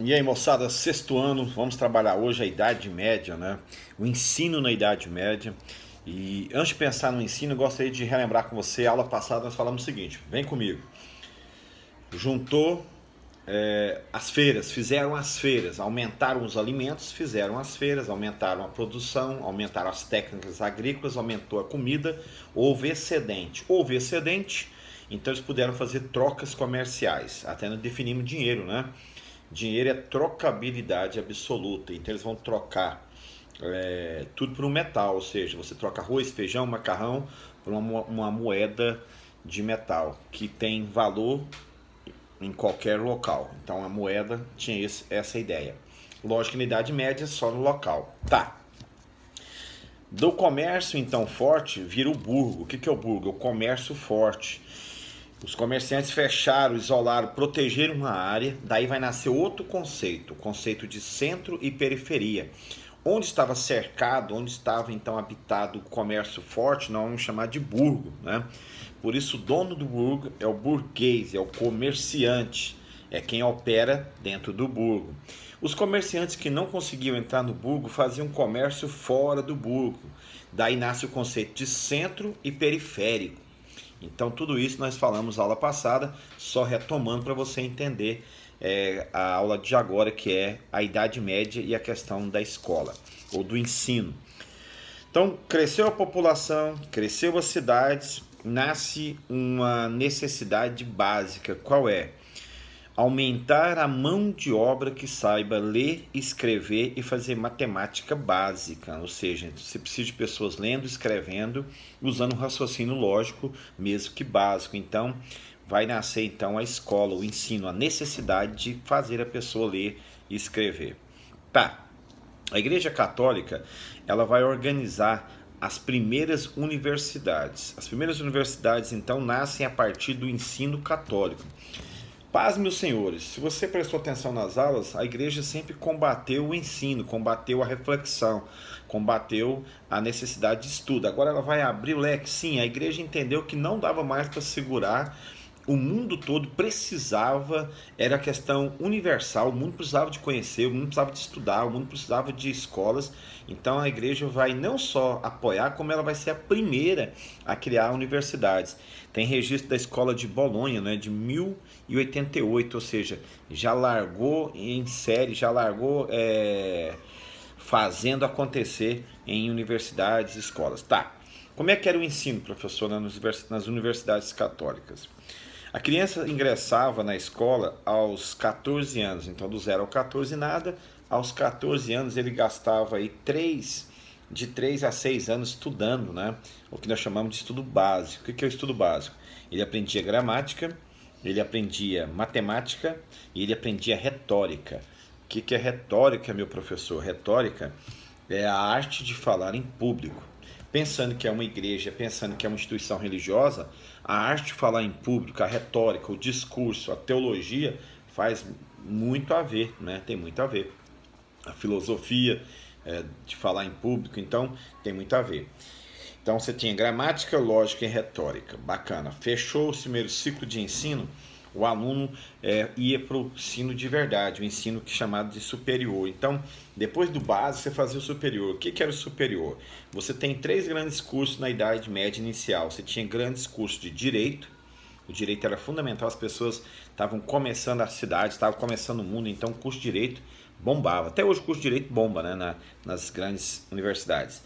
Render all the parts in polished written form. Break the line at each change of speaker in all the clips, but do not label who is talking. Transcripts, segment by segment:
E aí, moçada, sexto ano, vamos trabalhar hoje a Idade Média, né? O ensino na Idade Média. E antes de pensar no ensino, eu gostaria de relembrar com você, a aula passada nós falamos o seguinte, vem comigo. Juntou as feiras, fizeram as feiras, aumentaram os alimentos, fizeram as feiras, aumentaram a produção, aumentaram as técnicas agrícolas, aumentou a comida, houve excedente. Houve excedente, então eles puderam fazer trocas comerciais, até nós definimos dinheiro, né? Dinheiro é trocabilidade absoluta, então eles vão trocar tudo por um metal, ou seja, você troca arroz, feijão, macarrão por uma moeda de metal que tem valor em qualquer local. Então a moeda tinha essa ideia. Lógico que na Idade Média só no local. Tá. Do comércio então forte vira o burgo. O que é o burgo? É o comércio forte. Os comerciantes fecharam, isolaram, protegeram uma área, daí vai nascer outro conceito, o conceito de centro e periferia. Onde estava cercado, onde estava então habitado o comércio forte, nós vamos chamar de burgo, né? Por isso o dono do burgo é o burguês, é o comerciante, é quem opera dentro do burgo. Os comerciantes que não conseguiam entrar no burgo faziam comércio fora do burgo. Daí nasce o conceito de centro e periférico. Então tudo isso nós falamos na aula passada, só retomando para você entender a aula de agora, que é a Idade Média e a questão da escola, ou do ensino. Então cresceu a população, cresceu as cidades, nasce uma necessidade básica. Qual é? Aumentar a mão de obra que saiba ler, escrever e fazer matemática básica, ou seja, você precisa de pessoas lendo, escrevendo, usando um raciocínio lógico, mesmo que básico. Então, vai nascer então a escola, o ensino, a necessidade de fazer a pessoa ler e escrever. Tá. A Igreja Católica, ela vai organizar as primeiras universidades. As primeiras universidades então nascem a partir do ensino católico. Paz, meus senhores, se você prestou atenção nas aulas, a igreja sempre combateu o ensino, combateu a reflexão, combateu a necessidade de estudo. Agora ela vai abrir o leque. Sim, a igreja entendeu que não dava mais para segurar. O mundo todo precisava, era questão universal, o mundo precisava de conhecer, o mundo precisava de estudar, o mundo precisava de escolas. Então a igreja vai não só apoiar, como ela vai ser a primeira a criar universidades. Tem registro da escola de Bolonha, né, de 1088, ou seja, já largou em série, já largou fazendo acontecer em universidades, escolas. Tá, como é que era o ensino, professor, nas universidades católicas? A criança ingressava na escola aos 14 anos, então do 0 ao 14 nada, aos 14 anos ele gastava aí de 3 a 6 anos estudando, né? O que nós chamamos de estudo básico. O que é o estudo básico? Ele aprendia gramática, ele aprendia matemática e ele aprendia retórica. O que é retórica, meu professor? Retórica é a arte de falar em público. Pensando que é uma igreja, pensando que é uma instituição religiosa, a arte de falar em público, a retórica, o discurso, a teologia faz muito a ver, né? Tem muito a ver. A filosofia de falar em público, então tem muito a ver. Então você tinha gramática, lógica e retórica. Bacana. Fechou o primeiro ciclo de ensino, o aluno ia para o ensino de verdade, o ensino que é chamado de superior. Então, depois do básico, você fazia o superior. O que era o superior? Você tem 3 grandes cursos na Idade Média inicial. Você tinha grandes cursos de direito. O direito era fundamental, as pessoas estavam começando a cidade, estavam começando o mundo, então o curso de direito bombava. Até hoje o curso de direito bomba, né, nas grandes universidades.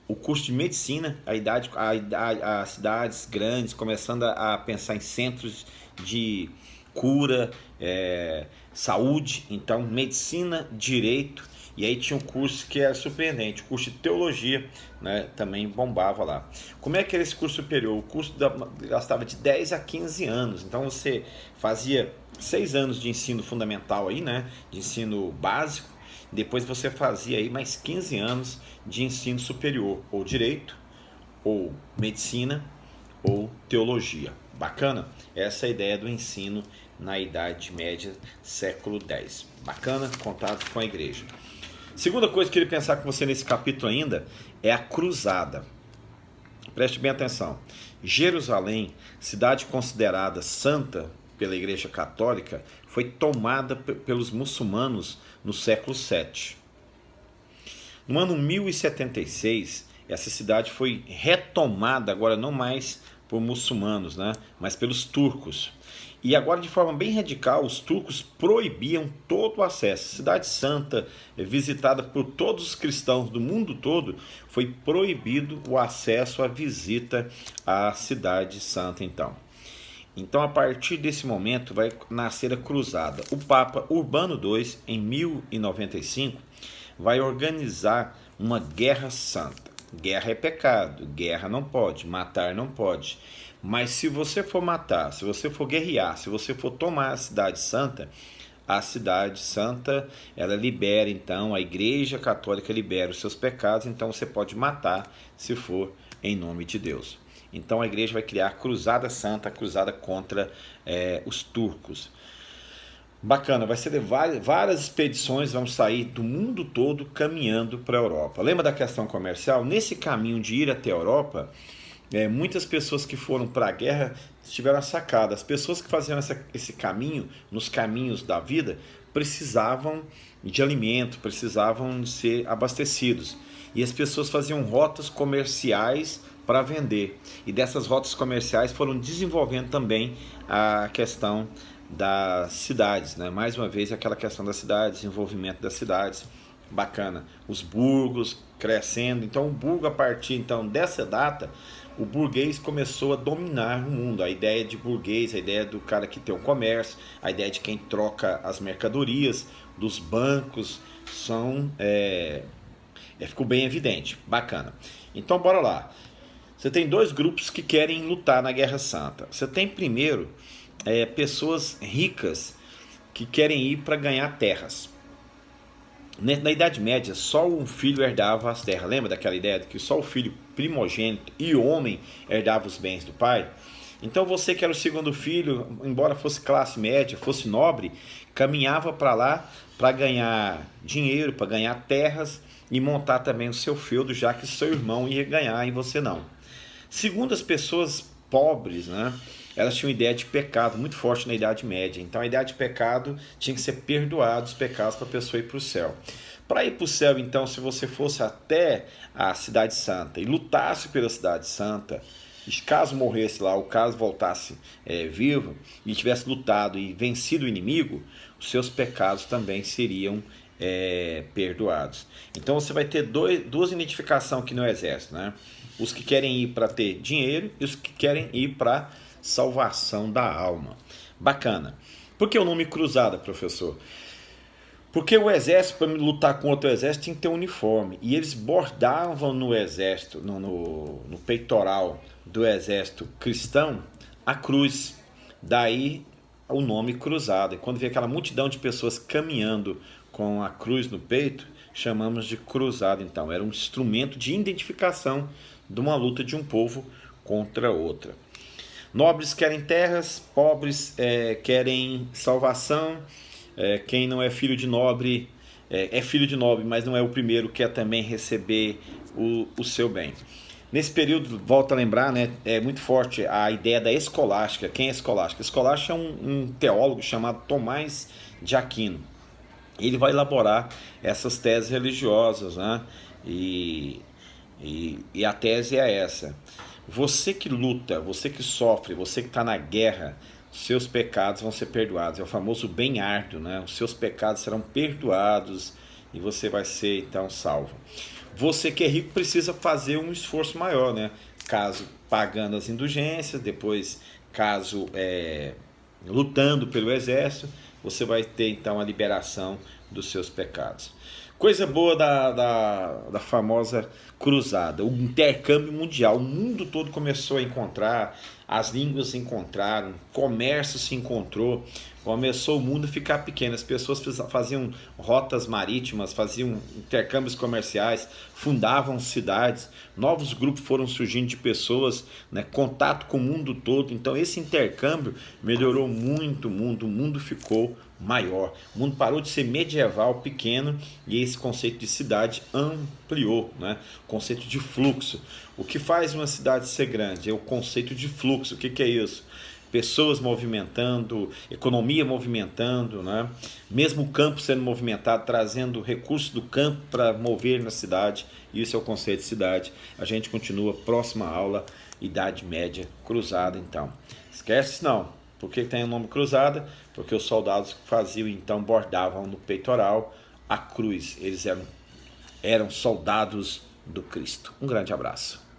O curso de medicina, as cidades grandes começando a pensar em centros de cura, saúde, então medicina, direito, e aí tinha um curso que era surpreendente, o curso de teologia, né, também bombava lá. Como é que era esse curso superior? O curso gastava de 10 a 15 anos, então você fazia 6 anos de ensino fundamental aí, né, de ensino básico, depois você fazia aí mais 15 anos de ensino superior, ou direito, ou medicina, ou teologia. Bacana? Essa é a ideia do ensino na Idade Média, século X. Bacana? Contato com a igreja. Segunda coisa que eu queria pensar com você nesse capítulo ainda é a cruzada. Preste bem atenção. Jerusalém, cidade considerada santa pela Igreja Católica, foi tomada pelos muçulmanos no século VII. No ano 1076, essa cidade foi retomada, agora não mais por muçulmanos, né, mas pelos turcos. E agora, de forma bem radical, os turcos proibiam todo o acesso. Cidade Santa, visitada por todos os cristãos do mundo todo, foi proibido o acesso à visita à Cidade Santa, então. Então, a partir desse momento, vai nascer a Cruzada. O Papa Urbano II, em 1095, vai organizar uma guerra santa. Guerra é pecado, guerra não pode, matar não pode. Mas se você for matar, se você for guerrear, se você for tomar a cidade santa, ela libera, então, a Igreja Católica libera os seus pecados, então você pode matar se for em nome de Deus. Então a igreja vai criar a Cruzada Santa, a cruzada contra os turcos. Bacana, vai ser várias expedições, vão sair do mundo todo caminhando para a Europa. Lembra da questão comercial? Nesse caminho de ir até a Europa, muitas pessoas que foram para a guerra tiveram a sacada. As pessoas que faziam esse caminho, nos caminhos da vida, precisavam de alimento, precisavam de ser abastecidos. E as pessoas faziam rotas comerciais para vender. E dessas rotas comerciais foram desenvolvendo também a questão das cidades, né? Mais uma vez aquela questão das cidades, desenvolvimento das cidades, bacana. Os burgos crescendo. Então o burgo, a partir então dessa data, o burguês começou a dominar o mundo. A ideia de burguês, a ideia do cara que tem um comércio, a ideia de quem troca as mercadorias, dos bancos, ficou bem evidente, bacana. Então bora lá. Você tem dois grupos que querem lutar na Guerra Santa. Você tem primeiro pessoas ricas que querem ir para ganhar terras. Na Idade Média, só um filho herdava as terras. Lembra daquela ideia de que só o filho primogênito e homem herdava os bens do pai? Então você que era o segundo filho, embora fosse classe média, fosse nobre, caminhava para lá para ganhar dinheiro, para ganhar terras e montar também o seu feudo, já que seu irmão ia ganhar e você não. Segundo as pessoas pobres, né, elas tinham ideia de pecado muito forte na Idade Média. Então a ideia de pecado tinha que ser perdoado os pecados para a pessoa ir para o céu. Para ir para o céu, então, se você fosse até a Cidade Santa e lutasse pela Cidade Santa, e caso morresse lá, ou caso voltasse vivo, e tivesse lutado e vencido o inimigo, os seus pecados também seriam perdoados. Então você vai ter duas identificações aqui no exército, né? Os que querem ir para ter dinheiro e os que querem ir para salvação da alma. Bacana. Por que o nome cruzada, professor? Porque o exército, para lutar com outro exército, tinha que ter um uniforme. E eles bordavam no exército, no peitoral do exército cristão, a cruz. Daí o nome cruzada. E quando vê aquela multidão de pessoas caminhando com a cruz no peito, chamamos de cruzada. Então, era um instrumento de identificação de uma luta de um povo contra outra. Nobres querem terras, pobres querem salvação. Quem não é filho de nobre é filho de nobre, mas não é o primeiro, quer também receber o seu bem. Nesse período, volto a lembrar, né, é muito forte a ideia da escolástica. Quem é escolástica? Escolástica é um teólogo chamado Tomás de Aquino. Ele vai elaborar essas teses religiosas, né? E a tese é essa: você que luta, você que sofre, você que está na guerra, seus pecados vão ser perdoados. É o famoso bem árduo, né? Os seus pecados serão perdoados e você vai ser então salvo. Você que é rico precisa fazer um esforço maior, né? Caso pagando as indulgências, depois caso lutando pelo exército, você vai ter então a liberação dos seus pecados. Coisa boa da famosa cruzada, o intercâmbio mundial. O mundo todo começou a encontrar, as línguas se encontraram, o comércio se encontrou, começou o mundo a ficar pequeno. As pessoas faziam rotas marítimas, faziam intercâmbios comerciais, fundavam cidades, novos grupos foram surgindo de pessoas, né, contato com o mundo todo. Então esse intercâmbio melhorou muito o mundo ficou maior. O mundo parou de ser medieval, pequeno, e esse conceito de cidade ampliou, né? O conceito de fluxo. O que faz uma cidade ser grande é o conceito de fluxo. O que é isso? pessoas movimentando, economia movimentando, né? Mesmo o campo sendo movimentado, trazendo recursos do campo para mover na cidade. Isso é o conceito de cidade. A gente continua, próxima aula, Idade Média Cruzada, então. Esquece não. Por que tem o nome cruzada? Porque os soldados faziam, então, bordavam no peitoral a cruz. Eles eram soldados do Cristo. Um grande abraço.